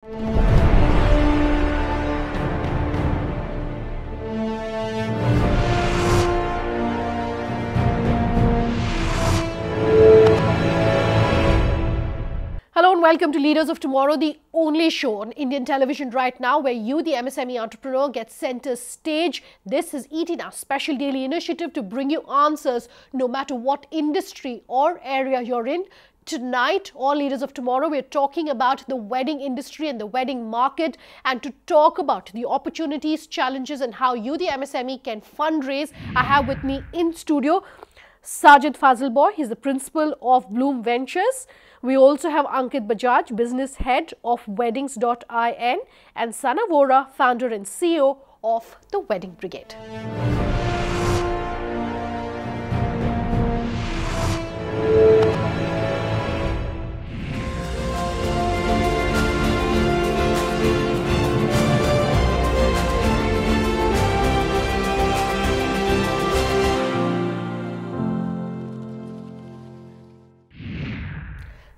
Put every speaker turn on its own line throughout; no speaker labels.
Hello and welcome to Leaders of Tomorrow, the only show on Indian television right now where you, the MSME entrepreneur, get center stage. This is ETNA's special daily initiative to bring you answers no matter what industry or area you're in. Tonight, all Leaders of Tomorrow, we're talking about the wedding industry and the wedding market, and to talk about the opportunities, challenges and how you, the MSME, can fundraise. I have with me in studio Sajid Fazilboy. He's the principal of Bloom Ventures. We also have Ankit Bajaj, business head of weddings.in, and Sana Vora, founder and CEO of the Wedding Brigade.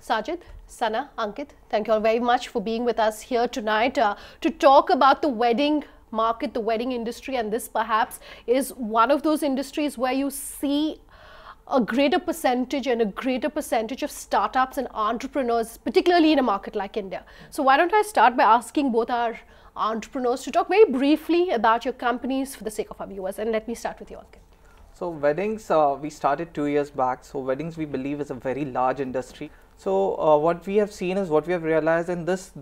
Sajid, Sana, Ankit, thank you all very much for being with us here tonight to talk about the wedding market, the wedding industry, and this perhaps is one of those industries where you see a greater percentage of startups and entrepreneurs, particularly in a market like India. So why don't I start by asking both our entrepreneurs to talk very briefly about your companies for the sake of our viewers, and let me start with you, Ankit.
So weddings, we started 2 years back. So weddings, we believe, is a very large industry. So what we have seen is, what we have realized in this,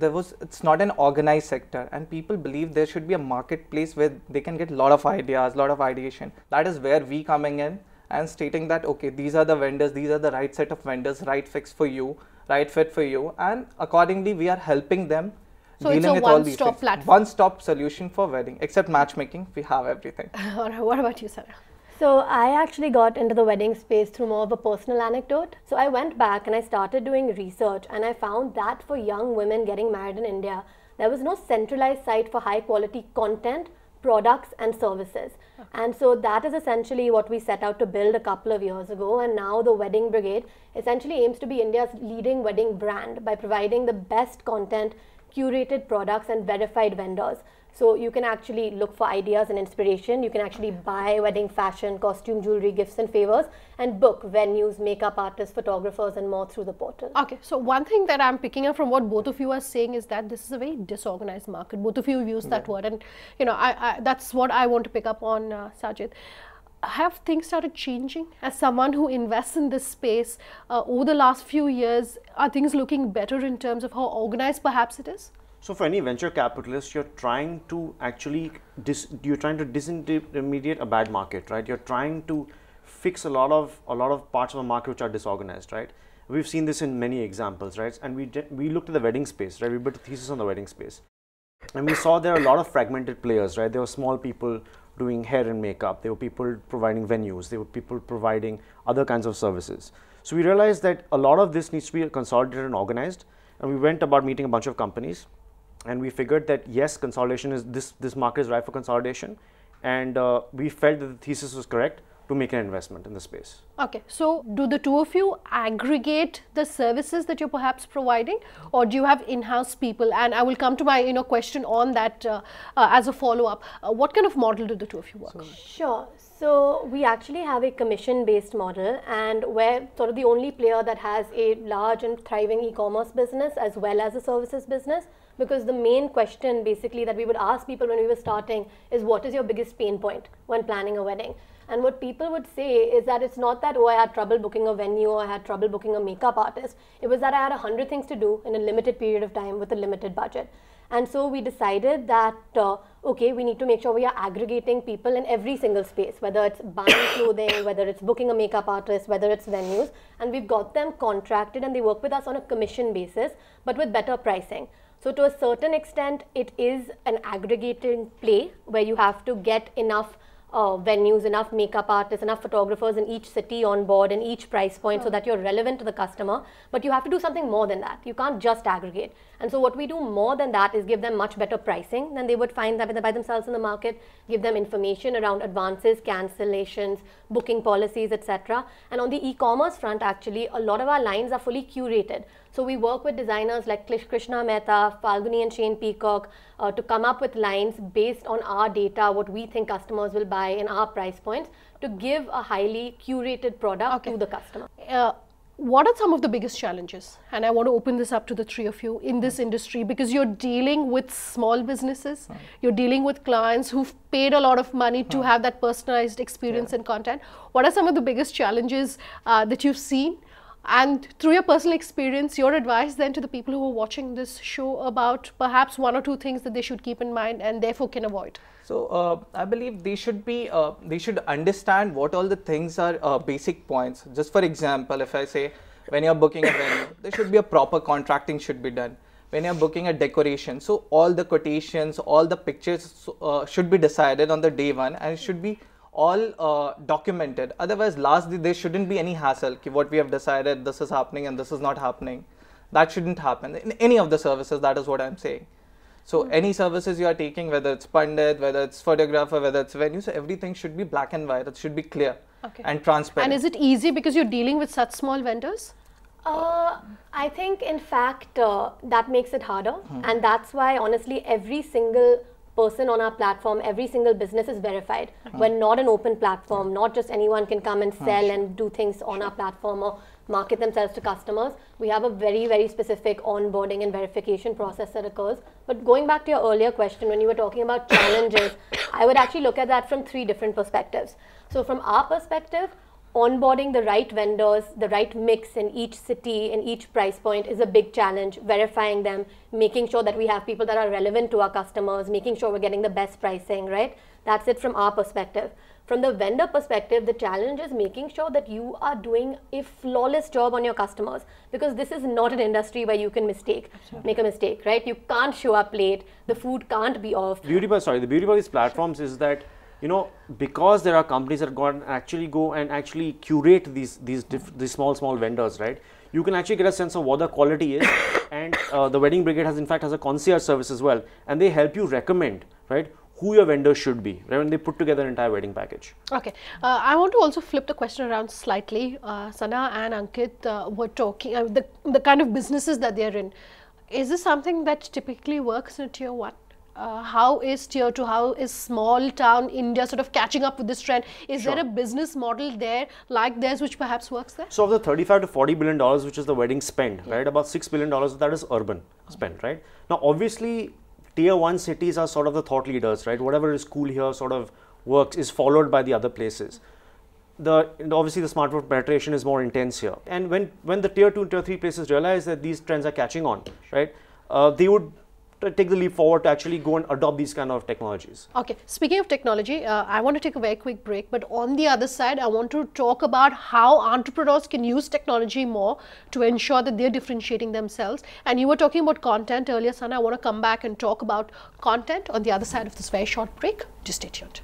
it's not an organized sector, and people believe there should be a marketplace where they can get a lot of ideas, a lot of ideation. That is where we coming in and stating that, okay, these are the vendors, these are the right set of vendors, right fix for you, right fit for you, and accordingly we are helping them.
So it's a one-stop platform.
One-stop solution for wedding, except matchmaking, we have everything.
All right, what about you, Sarah?
So I actually got into the wedding space through more of a personal anecdote. So I went back and I started doing research, and I found that for young women getting married in India, there was no centralized site for high quality content, products and services. Okay. And so that is essentially what we set out to build a couple of years ago, and now the Wedding Brigade essentially aims to be India's leading wedding brand by providing the best content, curated products and verified vendors. So you can actually look for ideas and inspiration. You can actually buy wedding fashion, costume, jewelry, gifts and favors, and book venues, makeup artists, photographers and more through the portal.
Okay, so one thing that I'm picking up from what both of you are saying is that this is a very disorganized market. Both of you have used that word, and you know, that's what I want to pick up on, Sajid. Have things started changing? As someone who invests in this space over the last few years, are things looking better in terms of how organized perhaps it is?
So for any venture capitalist, you're trying to actually disintermediate a bad market, right? You're trying to fix a lot of parts of a market which are disorganized, right? We've seen this in many examples, right? And we looked at the wedding space, right? We built a thesis on the wedding space, and we saw there are a lot of fragmented players, right? There were small people doing hair and makeup. There were people providing venues. There were people providing other kinds of services. So we realized that a lot of this needs to be consolidated and organized. And we went about meeting a bunch of companies. And we figured that yes, consolidation is this market is ripe for consolidation, and we felt that the thesis was correct to make an investment in the space.
Okay, so do the two of you aggregate the services that you're perhaps providing, or do you have in-house people? And I will come to my question on that as a follow-up. What kind of model do the two of you work on?
Sure. So we actually have a commission-based model, and we're sort of the only player that has a large and thriving e-commerce business as well as a services business. Because the main question basically that we would ask people when we were starting is, what is your biggest pain point when planning a wedding? And what people would say is that it's not that, oh, I had trouble booking a venue or I had trouble booking a makeup artist. It was that I had 100 things to do in a limited period of time with a limited budget. And so we decided that, okay, we need to make sure we are aggregating people in every single space, whether it's buying clothing, whether it's booking a makeup artist, whether it's venues. And we've got them contracted and they work with us on a commission basis, but with better pricing. So to a certain extent, it is an aggregating play where you have to get enough venues, enough makeup artists, enough photographers in each city on board and each price point so that you're relevant to the customer. But you have to do something more than that. You can't just aggregate. And so what we do more than that is give them much better pricing than they would find that by themselves in the market, give them information around advances, cancellations, booking policies, etc. And on the e-commerce front, actually, a lot of our lines are fully curated. So we work with designers like Krishna Mehta, Falguni and Shane Peacock to come up with lines based on our data, what we think customers will buy in our price points, to give a highly curated product to the customer.
What are some of the biggest challenges? And I want to open this up to the three of you in this industry, because you're dealing with small businesses, you're dealing with clients who've paid a lot of money to have that personalized experience and content. What are some of the biggest challenges that you've seen? And through your personal experience, your advice then to the people who are watching this show about perhaps one or two things that they should keep in mind and therefore can avoid.
So I believe they should understand what all the things are basic points. Just for example, if I say when you're booking a venue, there should be a proper contracting should be done. When you're booking a decoration, so all the quotations, all the pictures should be decided on the day one, and it should be all documented. Otherwise, last day there shouldn't be any hassle. What we have decided, this is happening and this is not happening. That shouldn't happen in any of the services. That is what I'm saying. So any services you are taking, whether it's Pandit, whether it's photographer, whether it's venue, so everything should be black and white. It should be clear and transparent.
And is it easy because you're dealing with such small vendors?
I think in fact that makes it harder, and that's why honestly every single person on our platform, every single business is verified. We're not an open platform, not just anyone can come and sell and do things on our platform or market themselves to customers. We have a very, very specific onboarding and verification process that occurs. But going back to your earlier question, when you were talking about challenges, I would actually look at that from three different perspectives. So from our perspective, onboarding the right vendors, the right mix in each city, in each price point is a big challenge. Verifying them, making sure that we have people that are relevant to our customers, making sure we're getting the best pricing, right? That's it from our perspective. From the vendor perspective, the challenge is making sure that you are doing a flawless job on your customers, because this is not an industry where you can make a mistake, right? You can't show up late, the food can't be off.
The beauty about these platforms is that, you know, because there are companies that go and actually curate these small vendors, right? You can actually get a sense of what the quality is, and the Wedding Brigade has a concierge service as well, and they help you recommend, right, who your vendor should be, right, when they put together an entire wedding package.
Okay, I want to also flip the question around slightly. Sana and Ankit were talking the kind of businesses that they're in. Is this something that typically works in a tier 1? How is tier 2, how is small town India sort of catching up with this trend? Is there a business model there like theirs which perhaps works there?
So of the 35 to 40 billion dollars, which is the wedding spend, right, about $6 billion of that is urban spend, right? Now obviously tier 1 cities are sort of the thought leaders, right? Whatever is cool here sort of works, is followed by the other places. Obviously the smartphone penetration is more intense here, and when the tier 2 and tier 3 places realize that these trends are catching on, right, they would take the leap forward to actually go and adopt these kind of technologies.
Okay, speaking of technology, I want to take a very quick break, but on the other side, I want to talk about how entrepreneurs can use technology more to ensure that they're differentiating themselves. And you were talking about content earlier, Sana. I want to come back and talk about content on the other side of this very short break. Just stay tuned.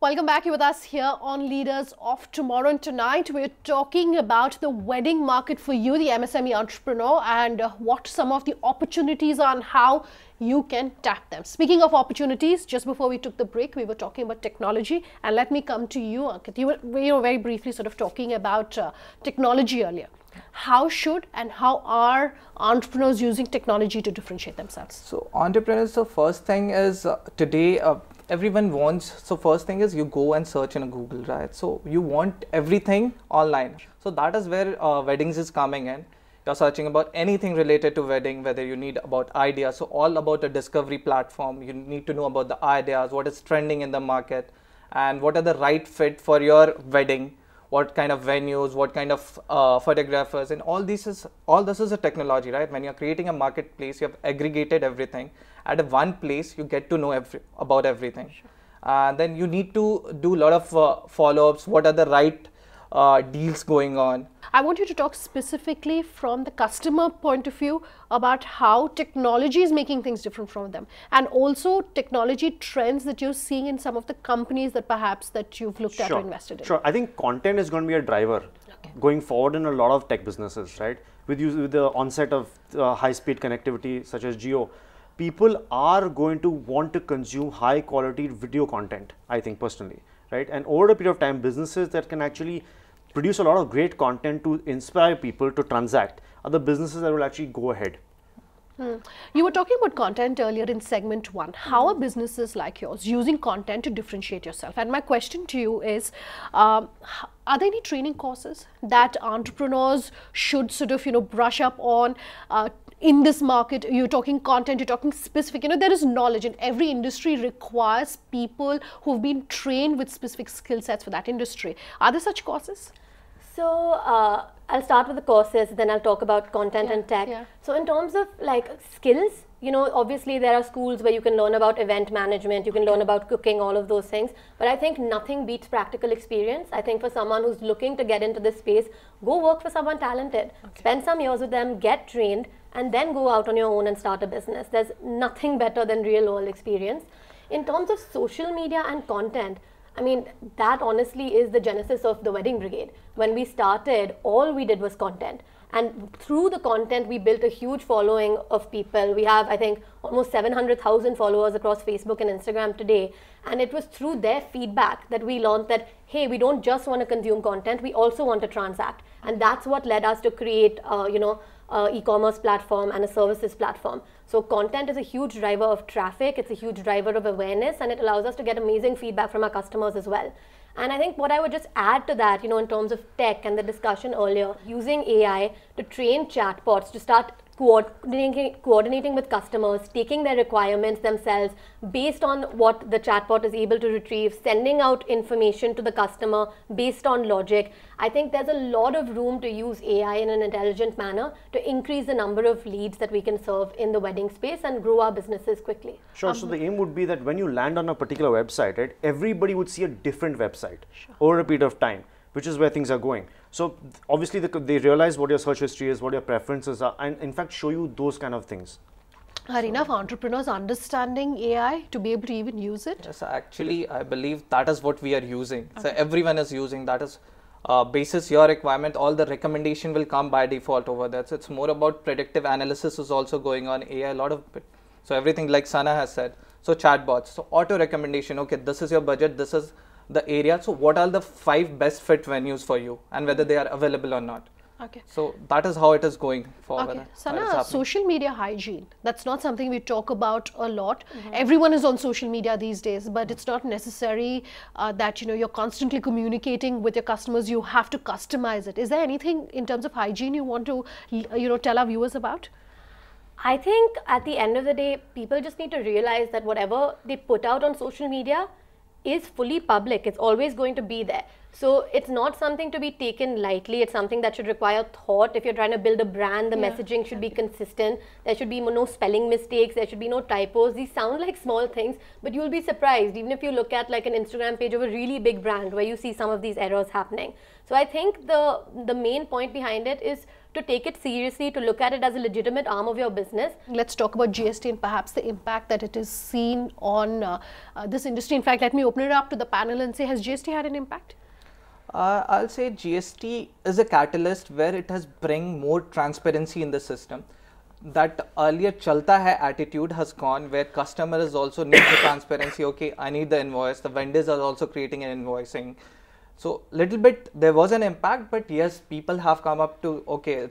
Welcome back. You're with us here on Leaders of Tomorrow, and tonight we're talking about the wedding market for you, the MSME entrepreneur, and what some of the opportunities are and how you can tap them. Speaking of opportunities, just before we took the break, we were talking about technology, and let me come to you, Ankit. You were very briefly sort of talking about technology earlier. How should and how are entrepreneurs using technology to differentiate themselves?
So entrepreneurs, so first thing is today everyone wants, so first thing is you go and search in Google, right? So you want everything online. So that is where weddings is coming in. You're searching about anything related to wedding, whether you need about ideas, so all about a discovery platform. You need to know about the ideas, what is trending in the market, and what are the right fit for your wedding, what kind of venues, what kind of photographers, and all this is a technology, right? When you're creating a marketplace, you have aggregated everything at one place. You get to know about everything. Sure. Then you need to do a lot of follow-ups. What are the right deals going on?
I want you to talk specifically from the customer point of view about how technology is making things different from them, and also technology trends that you're seeing in some of the companies that perhaps that you've looked at or invested in.
Sure. I think content is going to be a driver going forward in a lot of tech businesses, right? With the onset of high-speed connectivity such as Geo, people are going to want to consume high-quality video content, I think personally, right? And over a period of time, businesses that can actually produce a lot of great content to inspire people to transact are the businesses that will actually go ahead.
You were talking about content earlier in segment 1. How are businesses like yours using content to differentiate yourself? And my question to you is, are there any training courses that entrepreneurs should sort of, brush up on in this market? You're talking content, you're talking specific, there is knowledge, and every industry requires people who've been trained with specific skill sets for that industry. Are there such courses?
So I'll start with the courses, then I'll talk about content and tech. So in terms of like skills, obviously there are schools where you can learn about event management, you can learn about cooking, all of those things. But I think nothing beats practical experience. I think for someone who's looking to get into this space, go work for someone talented, spend some years with them, get trained, and then go out on your own and start a business. There's nothing better than real world experience. In terms of social media and content, I mean, that honestly is the genesis of the Wedding Brigade. When we started, all we did was content. And through the content, we built a huge following of people. We have, I think, almost 700,000 followers across Facebook and Instagram today. And it was through their feedback that we learned that, hey, we don't just want to consume content, we also want to transact. And that's what led us to create, e-commerce platform and a services platform. So content is a huge driver of traffic, it's a huge driver of awareness, and it allows us to get amazing feedback from our customers as well. And I think what I would just add to that, in terms of tech and the discussion earlier, using AI to train chatbots to start coordinating with customers, taking their requirements themselves based on what the chatbot is able to retrieve, sending out information to the customer based on logic. I think there's a lot of room to use AI in an intelligent manner to increase the number of leads that we can serve in the wedding space and grow our businesses quickly.
Sure. So the aim would be that when you land on a particular website, right, everybody would see a different website over a period of time, which is where things are going. So obviously they realize what your search history is, what your preferences are, and in fact show you those kind of things.
Are enough entrepreneurs understanding AI to be able to even use it?
Yes, actually I believe that is what we are using. So everyone is using that. Is basis your requirement, all the recommendation will come by default over there. So it's more about predictive analysis is also going on, AI, a lot of it. So everything like Sana has said. So chatbots, so auto recommendation, okay, this is your budget, this is the area, so what are the 5 best fit venues for you and whether they are available or not.
Okay.
So that is how it is going forward.
Okay. Sana, social media hygiene, that's not something we talk about a lot. Everyone is on social media these days, but it's not necessary that you're constantly communicating with your customers. You have to customize it. Is there anything in terms of hygiene you want to tell our viewers about?
I think at the end of the day, people just need to realize that whatever they put out on social media is fully public. It's always going to be there. So it's not something to be taken lightly. It's something that should require thought. If you're trying to build a brand, the messaging should be consistent. There should be no spelling mistakes. There should be no typos. These sound like small things, but you'll be surprised even if you look at like an Instagram page of a really big brand where you see some of these errors happening. So I think the main point behind it is to take it seriously, to look at it as a legitimate arm of your business.
Let's talk about GST and perhaps the impact that it is seen on this industry. In fact, let me open it up to the panel and say, has GST had an impact?
I'll say GST is a catalyst where it has bring more transparency in the system. That earlier chalta hai attitude has gone, where customer is also need the transparency. Okay, I need the invoice. The vendors are also creating an invoicing. So little bit there was an impact, but yes, people have come up to, okay,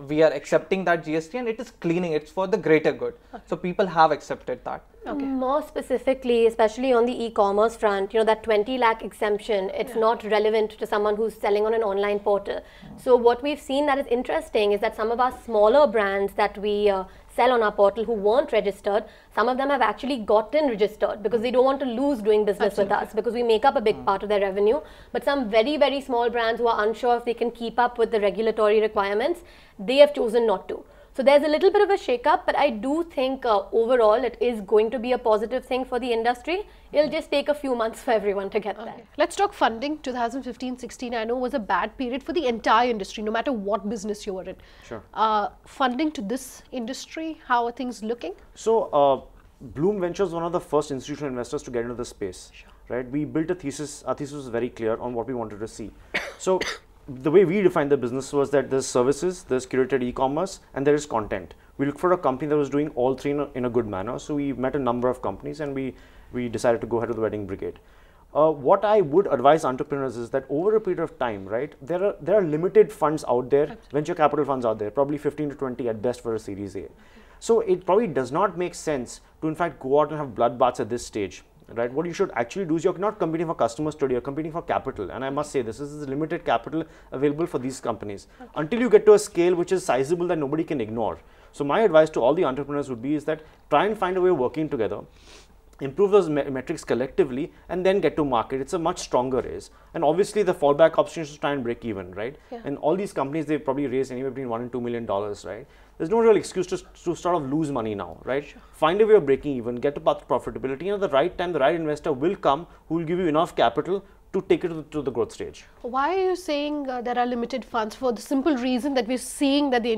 we are accepting that GST and it is cleaning, it's for the greater good. So people have accepted that.
Okay. More specifically, especially on the e-commerce front, that 20 lakh exemption, it's not relevant to someone who's selling on an online portal. So what we've seen that is interesting is that some of our smaller brands that we sell on our portal who weren't registered, some of them have actually gotten registered because they don't want to lose doing business with us, because we make up a big part of their revenue. But some very, very small brands who are unsure if they can keep up with the regulatory requirements, they have chosen not to. So there's a little bit of a shake-up, but I do think overall it is going to be a positive thing for the industry. It'll just take a few months for everyone to get there.
Let's talk funding. 2015-16, I know, was a bad period for the entire industry, no matter what business you were in.
Sure.
Funding to this industry, how are things looking?
So, Bloom Ventures was one of the first institutional investors to get into the space.
Sure.
Right? We built a thesis. Our thesis was very clear on what we wanted to see. So, the way we defined the business was that there's services, there's curated e-commerce, and there is content. We looked for a company that was doing all three in a good manner. So we met a number of companies, and we decided to go ahead with the wedding brigade. What I would advise entrepreneurs is that over a period of time, right, there are limited funds out there, venture capital funds out there, probably 15 to 20 at best for a Series A. So it probably does not make sense to in fact go out and have bloodbaths at this stage. Right, what you should actually do is you're not competing for customers today, you're competing for capital. And I must say, this is limited capital available for these companies until you get to a scale which is sizable that nobody can ignore. So my advice to all the entrepreneurs would be is that try and find a way of working together, improve those metrics collectively, and then get to market. It's a much stronger raise. And obviously the fallback option is to try and break even, right? Yeah. And all these companies, they've probably raised anywhere between $1 and $2 million, right? There's no real excuse to sort of lose money now, right? Sure. Find a way of breaking even, get to path to profitability, and at the right time, the right investor will come who will give you enough capital to take it to the growth stage.
Why are you saying there are limited funds? For the simple reason that we're seeing that the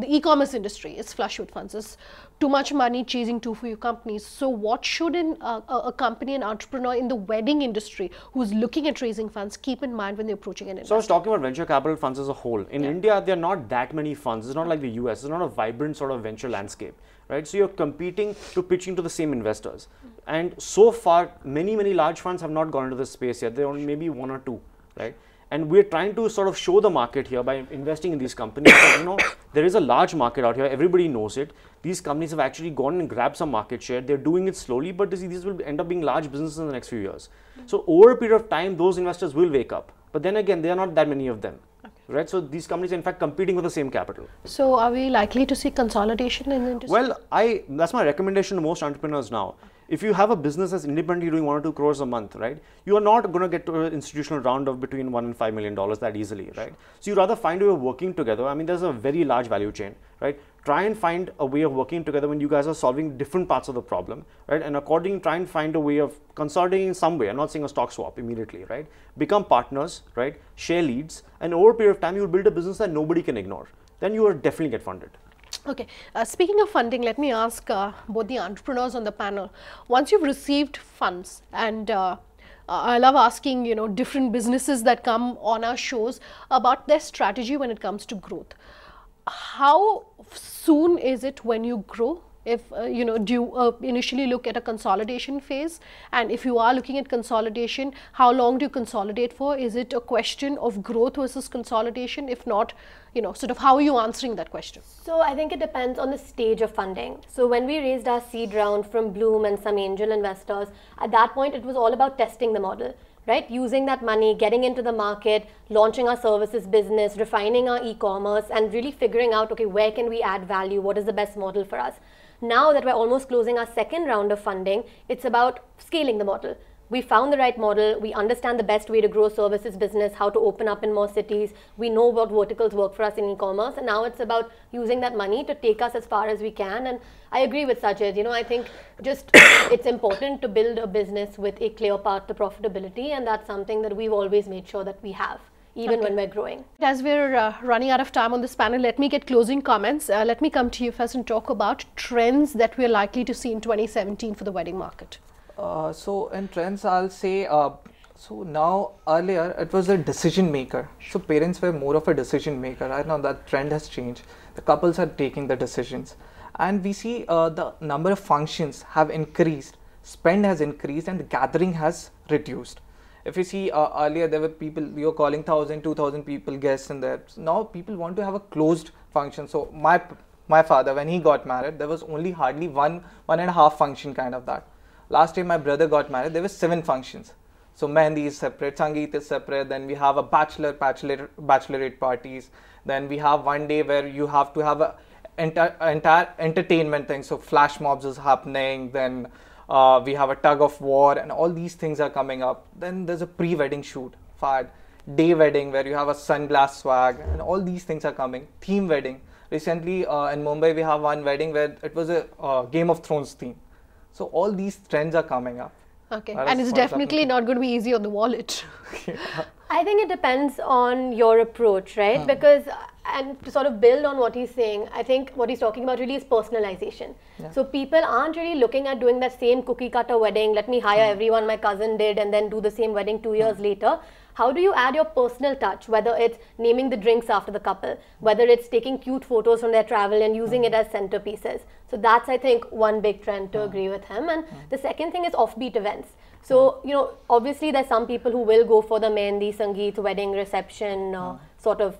e-commerce industry is flush with funds. There's too much money chasing too few companies. So what should a company, an entrepreneur in the wedding industry who's looking at raising funds keep in mind when they're approaching an investor?
So I was talking about venture capital funds as a whole. In India, there are not that many funds. It's not like the US. It's not a vibrant sort of venture landscape. Right, so you're competing to pitching to the same investors, and so far many large funds have not gone into this space yet. There are only maybe one or two, right? And we're trying to sort of show the market here by investing in these companies. That, there is a large market out here. Everybody knows it. These companies have actually gone and grabbed some market share. They're doing it slowly, but these will end up being large businesses in the next few years. So over a period of time, those investors will wake up. But then again, there are not that many of them. Right, so these companies are in fact competing with the same capital.
So are we likely to see consolidation in the industry?
Well, that's my recommendation to most entrepreneurs now. If you have a business that's independently doing 1 or 2 crores a month, right, you are not going to get to an institutional round of between $1 and $5 million that easily, right? So you rather find a way of working together. I mean, there's a very large value chain, right? Try and find a way of working together when you guys are solving different parts of the problem, right? And accordingly, try and find a way of consolidating in some way. I'm not saying a stock swap immediately, right? Become partners, right? Share leads, and over a period of time, you'll build a business that nobody can ignore. Then you will definitely get funded.
Okay, speaking of funding, let me ask both the entrepreneurs on the panel. Once you've received funds, and I love asking, different businesses that come on our shows about their strategy when it comes to growth. How soon is it when you grow? If do you initially look at a consolidation phase, and if you are looking at consolidation, how long do you consolidate for? Is it a question of growth versus consolidation? If not, sort of how are you answering that question?
So I think it depends on the stage of funding. So when we raised our seed round from Bloom and some angel investors, at that point it was all about testing the model. Right, using that money, getting into the market, launching our services business, refining our e-commerce, and really figuring out, okay, where can we add value? What is the best model for us? Now that we're almost closing our second round of funding, it's about scaling the model. We found the right model. We understand the best way to grow services business, how to open up in more cities. We know what verticals work for us in e-commerce, and now it's about using that money to take us as far as we can. And I agree with Sajid. I think just it's important to build a business with a clear path to profitability, and that's something that we've always made sure that we have, even when we're growing.
As we're running out of time on this panel, let me get closing comments. Let me come to you first and talk about trends that we're likely to see in 2017 for the wedding market.
So in trends, I'll say, so now earlier it was a decision maker. So parents were more of a decision maker. Right now that trend has changed. The couples are taking the decisions. And we see the number of functions have increased, spend has increased, and the gathering has reduced. If you see earlier there were people, we were calling 1,000, 2,000 people guests in there. So now people want to have a closed function. So my father, when he got married, there was only hardly one and a half function kind of that. Last time my brother got married, there were 7 functions. So Mehndi is separate, Sangeet is separate, then we have a bachelorette parties, then we have one day where you have to have a entire entertainment thing. So flash mobs is happening, then we have a tug of war, and all these things are coming up. Then there's a pre-wedding shoot, fad, day wedding where you have a sunglass swag, and all these things are coming, theme wedding. Recently in Mumbai we have one wedding where it was a Game of Thrones theme. So all these trends are coming up.
Okay,
That
and
is
it's
what's
definitely
happening.
not going to be easy on the wallet.
I think it depends on your approach, right? Because, and to sort of build on what he's saying, I think what he's talking about really is personalization. So people aren't really looking at doing that same cookie cutter wedding, let me hire everyone my cousin did and then do the same wedding 2 years later. How do you add your personal touch, whether it's naming the drinks after the couple, whether it's taking cute photos from their travel and using it as centerpieces. So that's, I think, one big trend to agree with him. And the second thing is offbeat events. So, you know, obviously there's some people who will go for the Mehndi, Sangeet, wedding reception sort of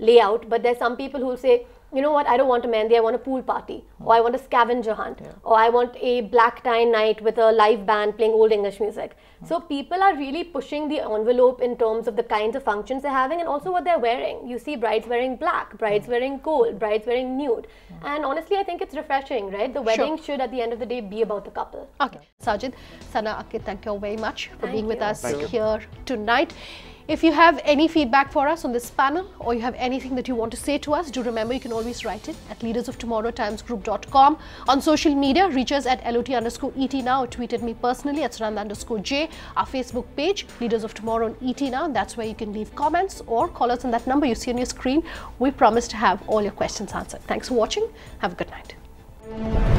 layout, but there's some people who will say, you know what, I don't want a Mehndi, I want a pool party, or I want a scavenger hunt, or I want a black tie night with a live band playing old English music. So people are really pushing the envelope in terms of the kinds of functions they're having and also what they're wearing. You see brides wearing black, brides wearing gold, brides wearing nude. And honestly, I think it's refreshing, right? The wedding should, at the end of the day, be about the couple.
Okay, Sajid, Sana, Akit, thank you very much for being with us
Thank you.
here tonight. If you have any feedback for us on this panel or you have anything that you want to say to us, do remember you can always write it at leadersoftomorrowtimesgroup.com. On social media, reach us at LOT_ET now or tweet at me personally at Suranda_J. Our Facebook page, Leaders of Tomorrow on ET now. That's where you can leave comments or call us on that number you see on your screen. We promise to have all your questions answered. Thanks for watching. Have a good night.